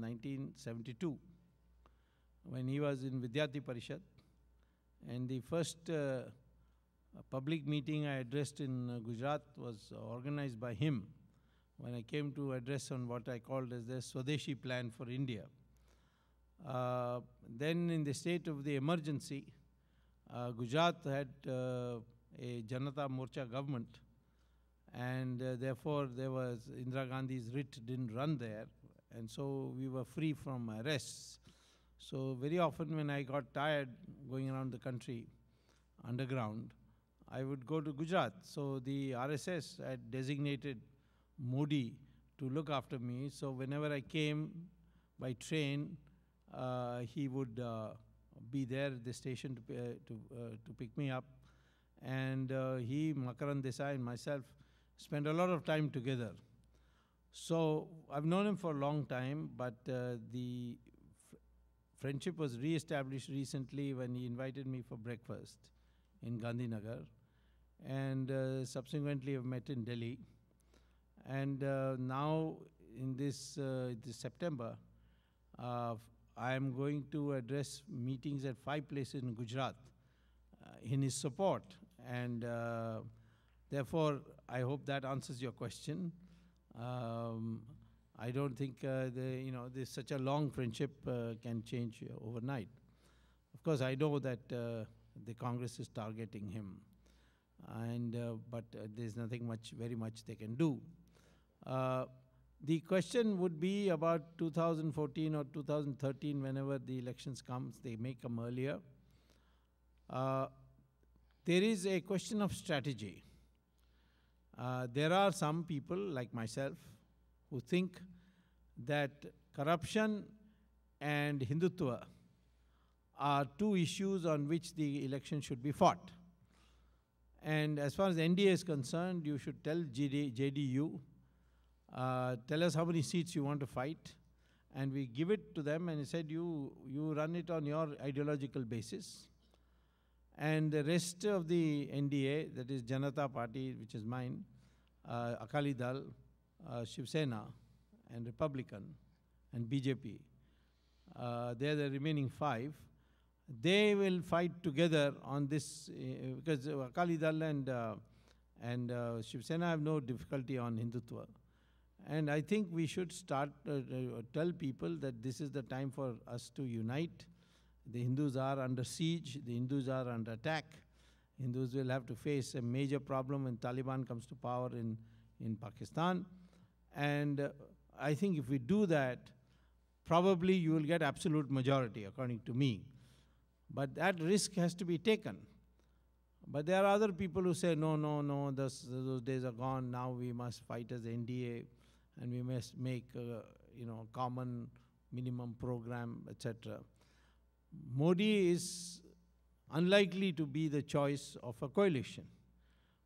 1972, when he was in Vidyarthi Parishad. And the first public meeting I addressed in Gujarat was organized by him when I came to address on what I called as the Swadeshi plan for India. Then in the state of the emergency, Gujarat had a Janata Morcha government, and therefore there was Indira Gandhi's writ didn't run there, and so we were free from arrests. So very often when I got tired going around the country underground, I would go to Gujarat. So the RSS had designated Modi to look after me. So whenever I came by train, he would be there at the station to pick me up. And he, Makaran Desai, and myself spent a lot of time together. So I've known him for a long time, but the friendship was re-established recently when he invited me for breakfast in Gandhinagar, and subsequently I've met in Delhi. And now in this September, I am going to address meetings at 5 places in Gujarat in his support, and therefore I hope that answers your question. I don't think this such a long friendship can change overnight. Of course, I know that the Congress is targeting him, and but there's nothing very much they can do. The question would be about 2014 or 2013, whenever the elections comes. They may come earlier. There is a question of strategy. There are some people like myself who think that corruption and Hindutva are two issues on which the election should be fought. And as far as NDA is concerned, you should tell JDU, tell us how many seats you want to fight, and we give it to them, and he said, you run it on your ideological basis. And the rest of the NDA, that is Janata Party, which is mine, Akali Dal, Shiv Sena, and Republican, and BJP, they're the remaining 5. They will fight together on this, because Akali Dal and Shiv Sena have no difficulty on Hindutva. And I think we should start tell people that this is the time for us to unite. The Hindus are under siege. The Hindus are under attack. Hindus will have to face a major problem when Taliban comes to power in Pakistan. And I think if we do that, probably you will get absolute majority, according to me. But that risk has to be taken. But there are other people who say, no, those days are gone. Now we must fight as NDA, and we must make common minimum program, etc. Modi is unlikely to be the choice of a coalition.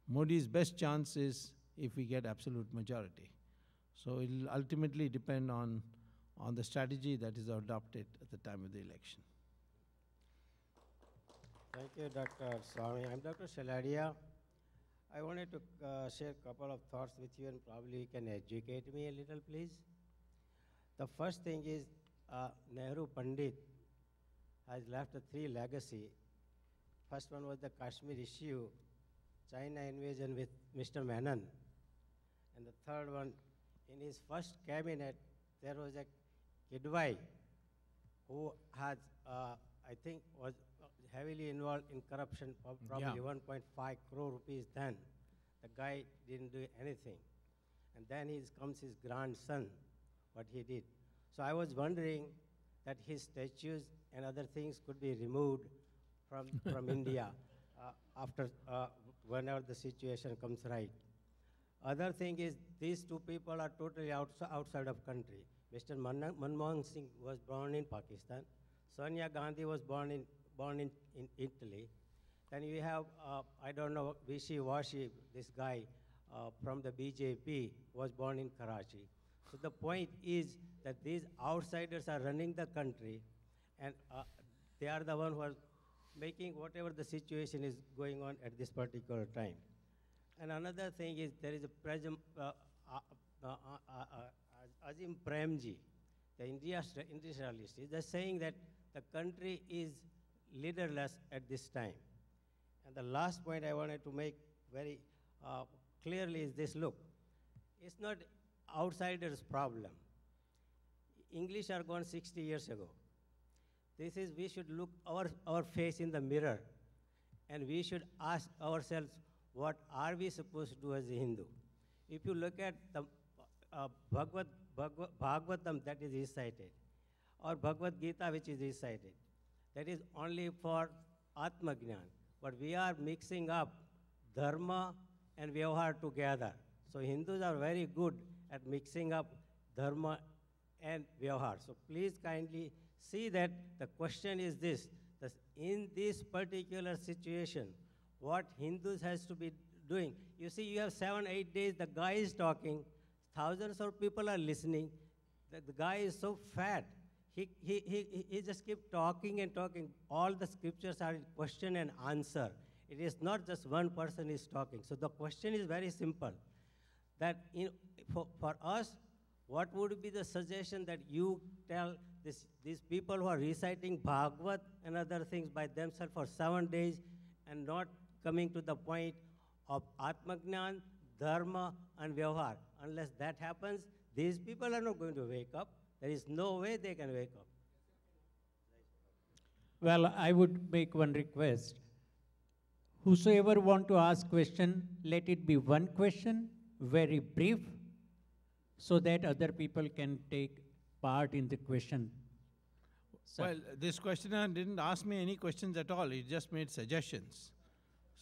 Modi's best chance is if we get absolute majority. So it will ultimately depend on the strategy that is adopted at the time of the election. Thank you, Dr. Swamy. I'm Dr. Shaladia. I wanted to share a couple of thoughts with you, and probably you can educate me a little, please. The first thing is Nehru Pandit has left 3 legacy. First one was the Kashmir issue, China invasion with Mr. Menon. And the third one, in his first cabinet, there was a Kidwai who had, I think, was heavily involved in corruption, probably 1.5 crore rupees then. The guy didn't do anything. And then comes his grandson, what he did. So I was wondering that his statues and other things could be removed from India after whenever the situation comes right. Other thing is, these 2 people are totally outside of country. Mr. Manmohan Singh was born in Pakistan. Sonia Gandhi was born in Italy. Then you have, I don't know, Wishy-Washy, this guy from the BJP was born in Karachi. So the point is that these outsiders are running the country, and they are the ones who are making whatever the situation is going on at this particular time. And another thing is, there is a Azim Premji. the industrialists, they're saying that the country is leaderless at this time. And the last point I wanted to make very clearly is this: look, it's not outsiders' problem. English are gone 60 years ago. This is, we should look our face in the mirror, and we should ask ourselves, what are we supposed to do as a Hindu? If you look at the Bhagavatam that is recited, or Bhagavad Gita which is recited, that is only for Atma Gnan. But we are mixing up dharma and vyavahar together. So Hindus are very good at mixing up dharma and vyavahar. So please kindly see that the question is this: in this particular situation, what Hindus has to be doing? You see, you have 7-8 days, the guy is talking, thousands of people are listening. The guy is so fat. He just keeps talking and talking. All the scriptures are question and answer. It is not just one person is talking. So the question is very simple, that for us, what would be the suggestion that you tell these people who are reciting Bhagavad and other things by themselves for 7 days and not coming to the point of Atmagnan, Dharma, and Vyavahar? Unless that happens, these people are not going to wake up. There is no way they can wake up. Well, I would make one request. Whosoever want to ask question, let it be one question, very brief, so that other people can take part in the question. Sir. Well, this questioner didn't ask me any questions at all. He just made suggestions.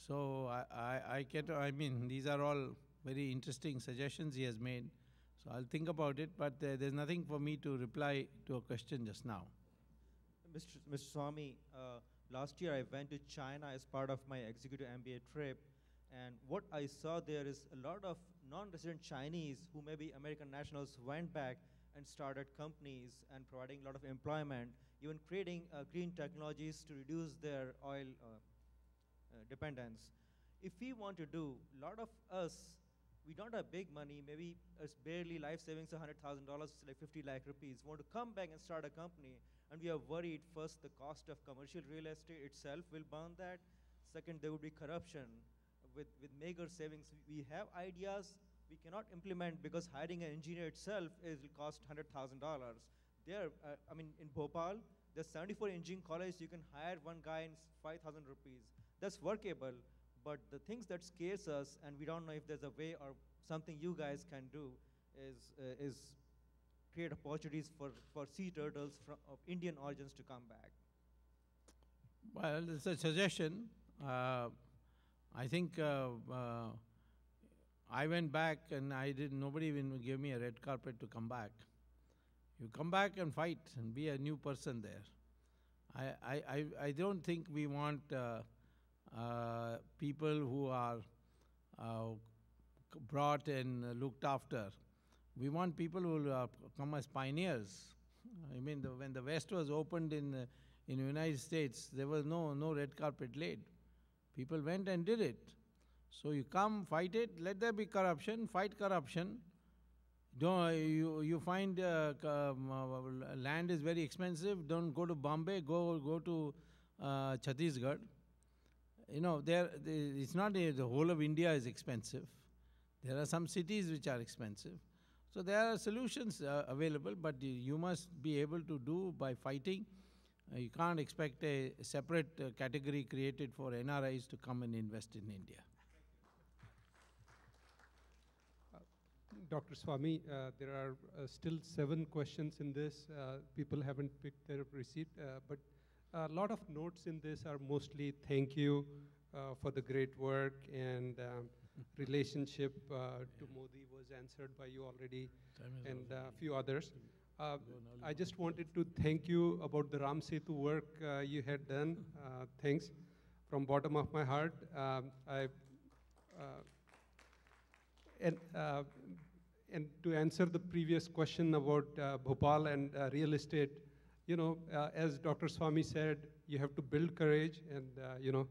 So I mean, these are all very interesting suggestions he has made. So I'll think about it, but there's nothing for me to reply to a question just now. Mr. Swamy, last year I went to China as part of my executive MBA trip, and what I saw there is a lot of non-resident Chinese who may be American nationals went back and started companies and providing a lot of employment, even creating green technologies to reduce their oil dependence. If we want to do, a lot of us, we don't have big money, maybe it's barely life savings $100,000, like 50 lakh rupees, want to come back and start a company, and we are worried, first, the cost of commercial real estate itself will burn that. Second, there would be corruption. With meager savings, we have ideas we cannot implement because hiring an engineer itself will cost $100,000. There, I mean, in Bhopal, there's 74 engineering college, you can hire one guy in 5,000 rupees. That's workable, but the things that scares us, and we don't know if there's a way or something you guys can do, is create opportunities for sea turtles of Indian origins to come back. Well, it's a suggestion. I think I went back and nobody even gave me a red carpet to come back. You come back and fight and be a new person there. I don't think we want people who are brought and looked after. We want people who will come as pioneers. I mean, when the West was opened in the United States, there was no red carpet laid. People went and did it. So you come, fight it, let there be corruption, fight corruption. You find land is very expensive, don't go to Bombay, go to Chhattisgarh. You know, it's not the whole of India is expensive. There are some cities which are expensive. So there are solutions available, but you must be able to do by fighting. You can't expect a separate category created for NRIs to come and invest in India. Dr. Swamy, there are still 7 questions in this. People haven't picked their receipt, but a lot of notes in this are mostly thank you for the great work, and relationship to Modi was answered by you already, and a few others. I just wanted to thank you about the Ram Setu work you had done. Thanks from bottom of my heart. And to answer the previous question about Bhopal and real estate, you know, as Dr. Swamy said, you have to build courage, and you know,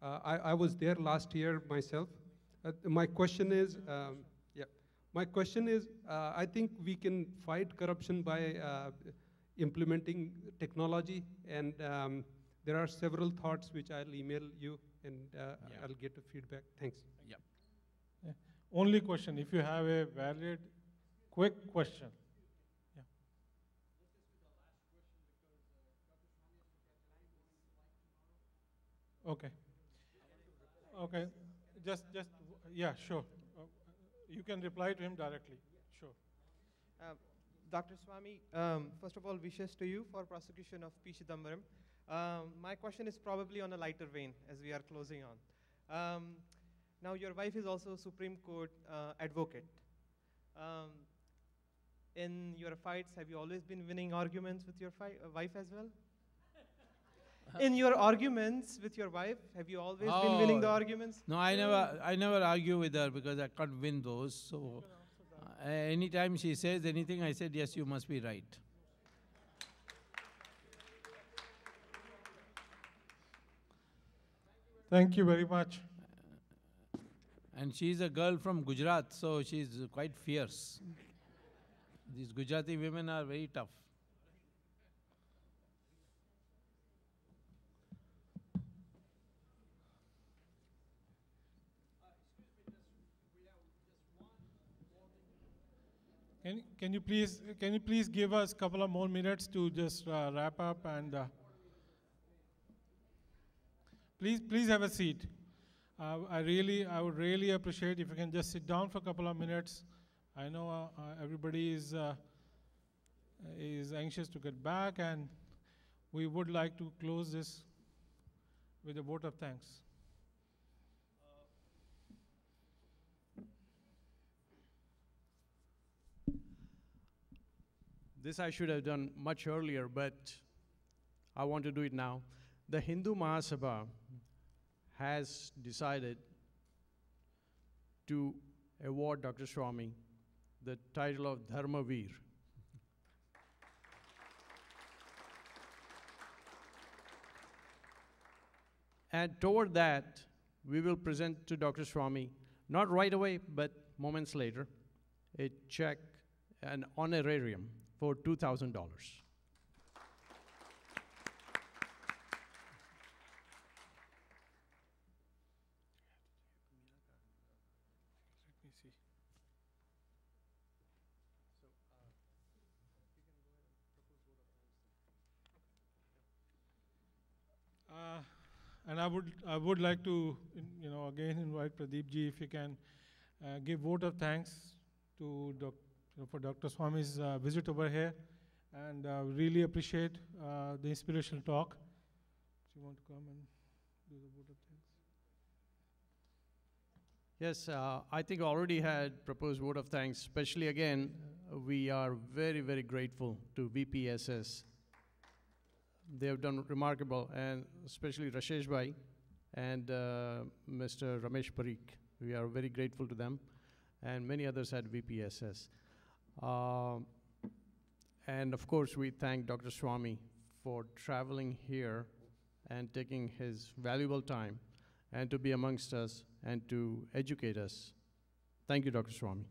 I was there last year myself. My question is, My question is, I think we can fight corruption by implementing technology, and there are several thoughts which I'll email you, and I'll get a feedback. Thanks. Yeah. Yeah. Only question, if you have a valid, quick question. Yeah. Okay. Okay. Yeah, sure. You can reply to him directly. Sure. Dr. Swamy, first of all, wishes to you for prosecution of P. Chidambaram. My question is probably on a lighter vein as we are closing on. Now, your wife is also a Supreme Court advocate. In your fights, have you always been winning arguments with your wife as well? In your arguments with your wife, have you always been winning the arguments? No, I never argue with her because I can't win those. So anytime she says anything, I said, yes, you must be right. Thank you very much. And she's a girl from Gujarat, so she's quite fierce. These Gujarati women are very tough. Can you please give us a couple of more minutes to just wrap up, and please have a seat. I would really appreciate if you can just sit down for a couple of minutes. I know everybody is anxious to get back, and we would like to close this with a vote of thanks. This I should have done much earlier, but I want to do it now. The Hindu Mahasabha has decided to award Dr. Swamy the title of Dharma Veer. And toward that, we will present to Dr. Swamy, not right away, but moments later, a check, an honorarium for $2,000. Let me see. And I would like to, again invite Pradeep ji, if you can give vote of thanks to for Dr. Swamy's visit over here, and really appreciate the inspirational talk. Do you want to come and do the vote of thanks? Yes, I think I already had proposed vote of thanks, especially again, we are very, very grateful to VPSS. They have done remarkable, and especially Rashesh Bhai and Mr. Ramesh Parikh. We are very grateful to them, and many others at VPSS. And of course, we thank Dr. Swamy for traveling here and taking his valuable time and to be amongst us and to educate us. Thank you, Dr. Swamy.